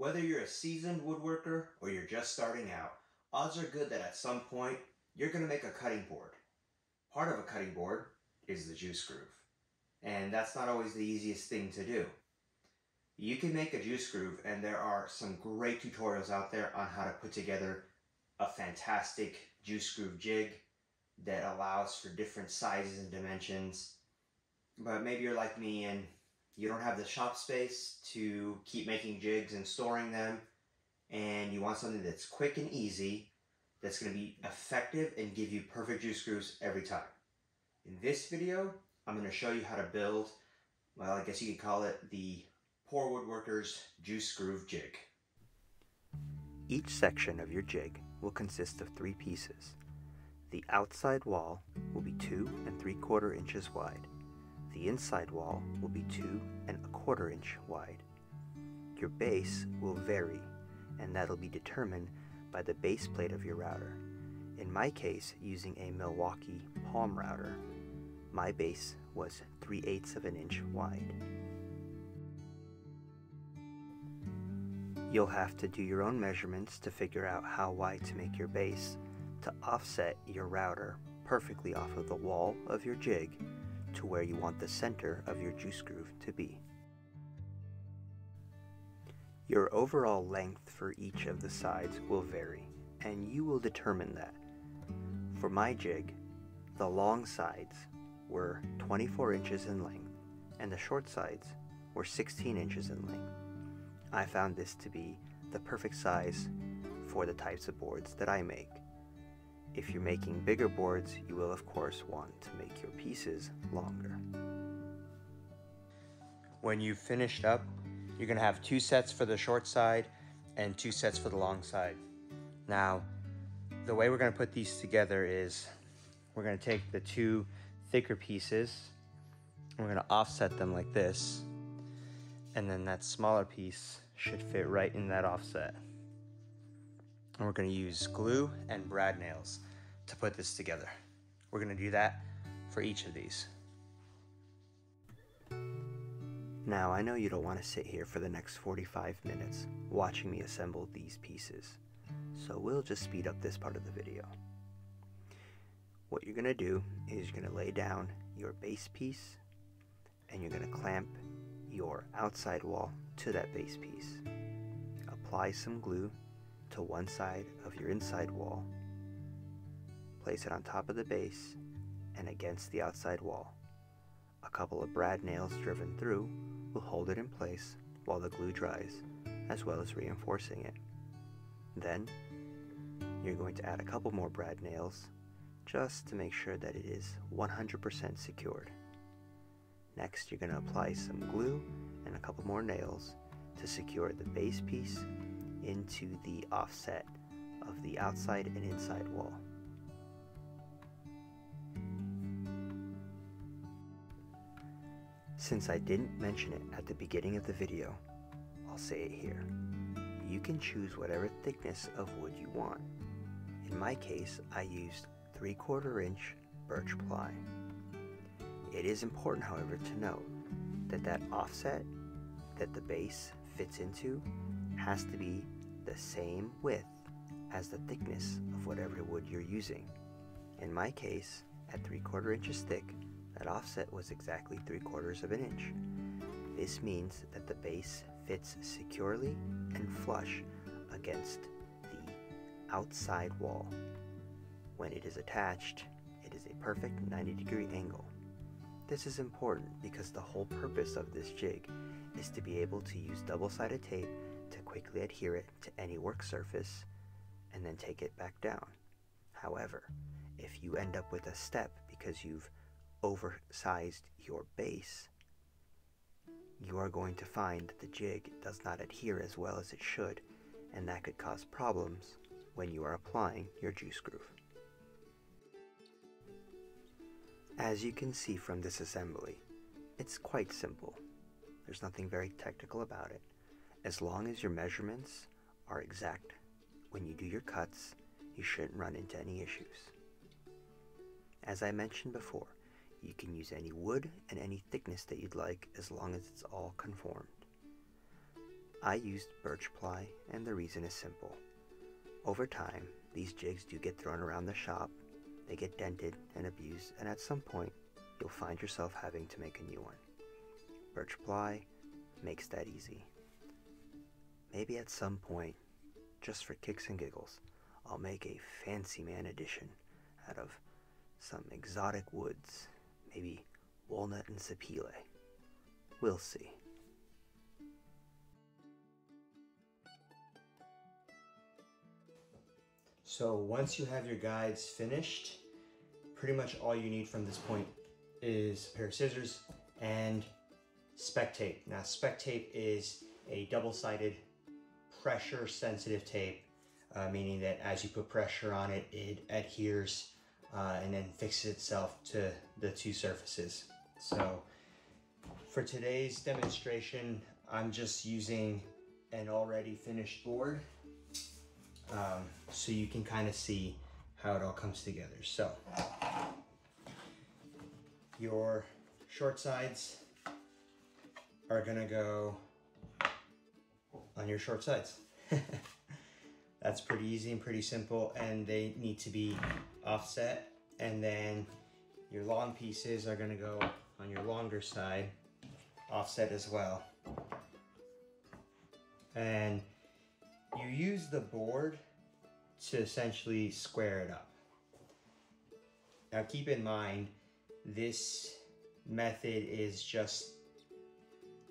Whether you're a seasoned woodworker or you're just starting out, odds are good that at some point you're going to make a cutting board. Part of a cutting board is the juice groove, and that's not always the easiest thing to do. You can make a juice groove, and there are some great tutorials out there on how to put together a fantastic juice groove jig that allows for different sizes and dimensions. But maybe you're like me and you don't have the shop space to keep making jigs and storing them, and you want something that's quick and easy, that's going to be effective and give you perfect juice grooves every time. In this video, I'm going to show you how to build, well, I guess you could call it the Poor Woodworker's Juice Groove Jig. Each section of your jig will consist of 3 pieces. The outside wall will be 2 3/4 inches wide. The inside wall will be 2 1/4 inch wide. Your base will vary, and that'll be determined by the base plate of your router. In my case, using a Milwaukee Palm router, my base was 3/8 of an inch wide. You'll have to do your own measurements to figure out how wide to make your base to offset your router perfectly off of the wall of your jig to where you want the center of your juice groove to be. Your overall length for each of the sides will vary, and you will determine that. For my jig, the long sides were 24 inches in length, and the short sides were 16 inches in length. I found this to be the perfect size for the types of boards that I make. If you're making bigger boards, you will of course want to make your pieces longer. When you've finished up, you're going to have 2 sets for the short side and 2 sets for the long side. Now, the way we're going to put these together is we're going to take the 2 thicker pieces, and we're going to offset them like this, and then that smaller piece should fit right in that offset. And we're going to use glue and brad nails to put this together. We're going to do that for each of these. Now, I know you don't want to sit here for the next 45 minutes watching me assemble these pieces, so we'll just speed up this part of the video. What you're going to do is you're going to lay down your base piece, and you're going to clamp your outside wall to that base piece. Apply some glue to one side of your inside wall. Place it on top of the base and against the outside wall. A couple of brad nails driven through will hold it in place while the glue dries, as well as reinforcing it. Then, you're going to add a couple more brad nails just to make sure that it is 100% secured. Next, you're going to apply some glue and a couple more nails to secure the base piece into the offset of the outside and inside wall. Since I didn't mention it at the beginning of the video, I'll say it here. You can choose whatever thickness of wood you want. In my case, I used 3/4 inch birch ply. It is important, however, to note that that offset that the base fits into has to be the same width as the thickness of whatever wood you're using. In my case, at 3/4 inches thick, that offset was exactly 3/4 of an inch. This means that the base fits securely and flush against the outside wall. When it is attached, it is a perfect 90-degree angle. This is important because the whole purpose of this jig is to be able to use double-sided tape to quickly adhere it to any work surface and then take it back down. However, if you end up with a step because you've oversized your base, you are going to find that the jig does not adhere as well as it should, and that could cause problems when you are applying your juice groove. As you can see from this assembly, it's quite simple. There's nothing very technical about it. As long as your measurements are exact when you do your cuts, you shouldn't run into any issues. As I mentioned before, you can use any wood and any thickness that you'd like as long as it's all conformed. I used birch ply, and the reason is simple. Over time, these jigs do get thrown around the shop, they get dented and abused, and at some point, you'll find yourself having to make a new one. Birch ply makes that easy. Maybe at some point, just for kicks and giggles, I'll make a fancy man edition out of some exotic woods, maybe walnut and sapele. We'll see. So once you have your guides finished, pretty much all you need from this point is a pair of scissors and spec tape. Now spec tape is a double-sided pressure sensitive tape, meaning that as you put pressure on it, it adheres and then fixes itself to the two surfaces. So for today's demonstration, I'm just using an already finished board, so you can kind of see how it all comes together. So your short sides are gonna go on your short sides. That's pretty easy and pretty simple, and they need to be offset. And then your long pieces are gonna go on your longer side, offset as well. And you use the board to essentially square it up. Now keep in mind, this method is just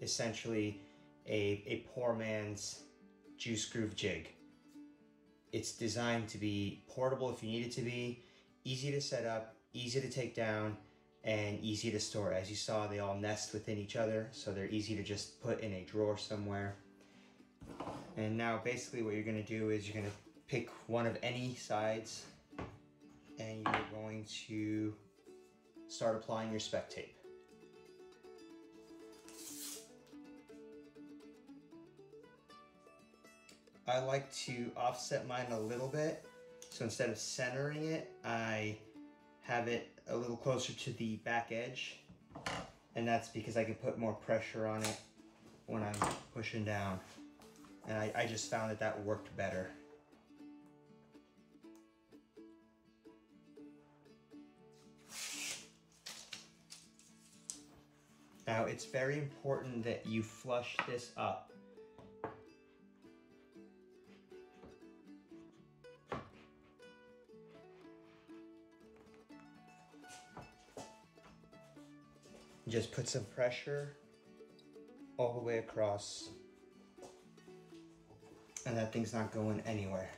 essentially a poor man's juice groove jig. It's designed to be portable if you need it to be, easy to set up, easy to take down, and easy to store. As you saw, they all nest within each other, so they're easy to just put in a drawer somewhere. And now basically what you're going to do is you're going to pick one of any sides, and you're going to start applying your spec tape. I like to offset mine a little bit, so instead of centering it, I have it a little closer to the back edge, and that's because I can put more pressure on it when I'm pushing down, and I just found that that worked better. Now it's very important that you flush this up. Just put some pressure all the way across, and that thing's not going anywhere.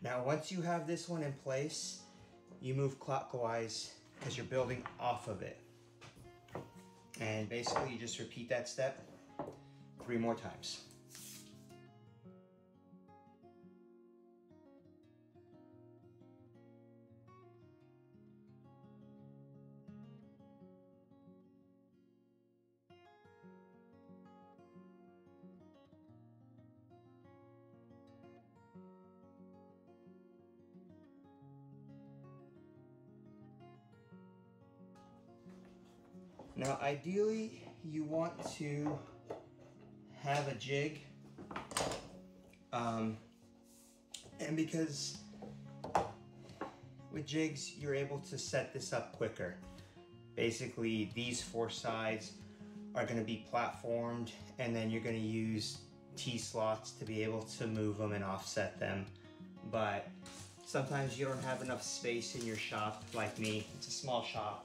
Now once you have this one in place, you move clockwise because you're building off of it. And basically you just repeat that step 3 more times. Now ideally you want to have a jig, and because with jigs you're able to set this up quicker. Basically these 4 sides are going to be platformed, and then you're going to use T-slots to be able to move them and offset them. But sometimes you don't have enough space in your shop. Like me, it's a small shop.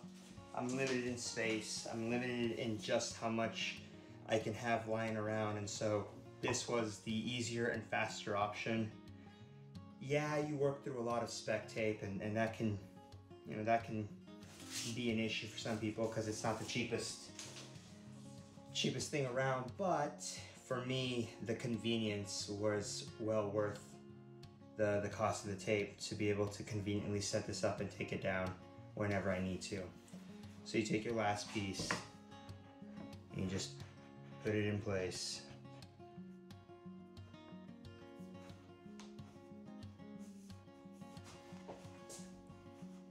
I'm limited in space, I'm limited in just how much I can have lying around, and so this was the easier and faster option. Yeah, you work through a lot of spec tape, and that can, you know, that can be an issue for some people because it's not the cheapest thing around, but for me, the convenience was well worth the cost of the tape to be able to conveniently set this up and take it down whenever I need to. So you take your last piece and you just put it in place.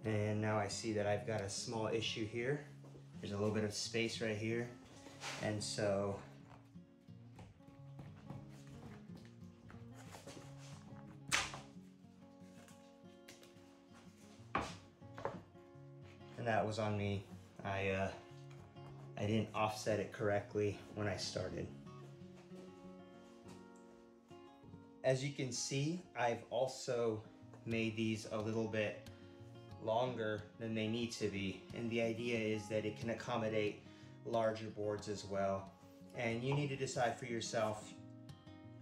And now I see that I've got a small issue here. There's a little bit of space right here. And so that was on me. I didn't offset it correctly when I started. As you can see, I've also made these a little bit longer than they need to be, and the idea is that it can accommodate larger boards as well. And you need to decide for yourself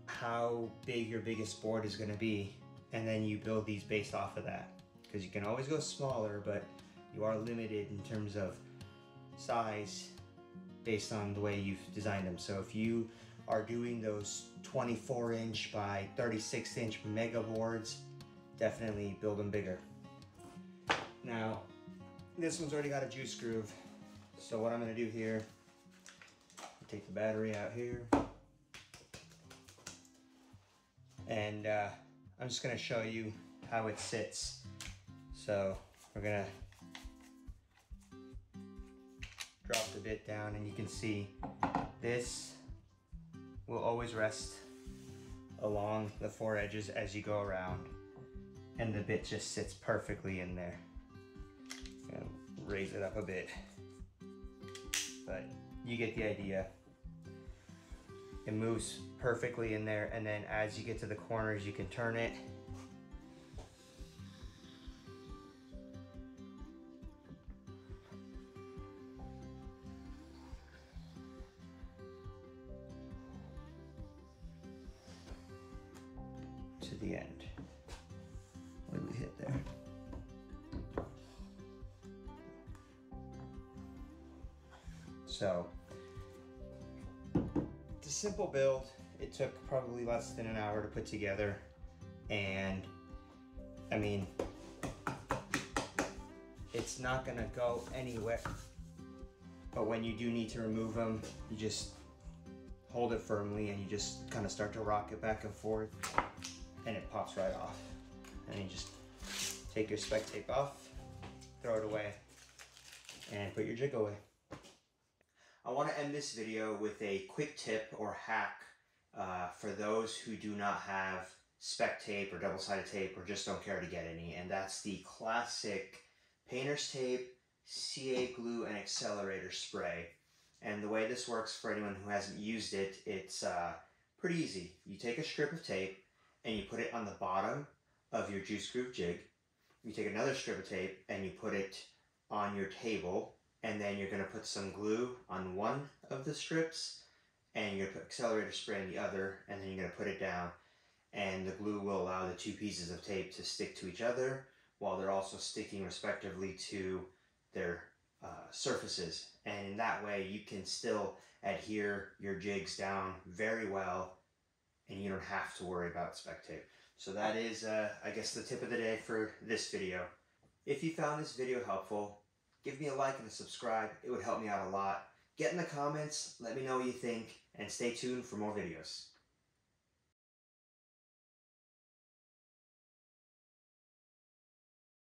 how big your biggest board is going to be, and then you build these based off of that, because you can always go smaller, but you are limited in terms of size based on the way you've designed them. So if you are doing those 24-inch by 36-inch mega boards, definitely build them bigger. Now, this one's already got a juice groove, so what I'm going to do here, take the battery out here, and I'm just going to show you how it sits. So we're going to drop the bit down, and you can see this will always rest along the four edges as you go around, and the bit just sits perfectly in there. And raise it up a bit, but you get the idea. It moves perfectly in there, and then as you get to the corners, you can turn it. To the end. What did we hit there? So, it's a simple build. It took probably less than an hour to put together, and I mean, it's not gonna go anywhere, but when you do need to remove them, you just hold it firmly and you just kind of start to rock it back and forth, and it pops right off. And you just take your spec tape off, throw it away, and put your jig away. I want to end this video with a quick tip or hack for those who do not have spec tape or double-sided tape or just don't care to get any, and that's the classic painter's tape, CA glue, and accelerator spray. And the way this works for anyone who hasn't used it, it's pretty easy. You take a strip of tape and you put it on the bottom of your juice groove jig. You take another strip of tape and you put it on your table, and then you're going to put some glue on one of the strips, and you're going to put accelerator spray on the other, and then you're going to put it down, and the glue will allow the two pieces of tape to stick to each other while they're also sticking respectively to their surfaces. And in that way you can still adhere your jigs down very well, and you don't have to worry about spec tape. So that is I guess the tip of the day for this video. If you found this video helpful, give me a like and a subscribe. It would help me out a lot. Get in the comments, let me know what you think, and stay tuned for more videos.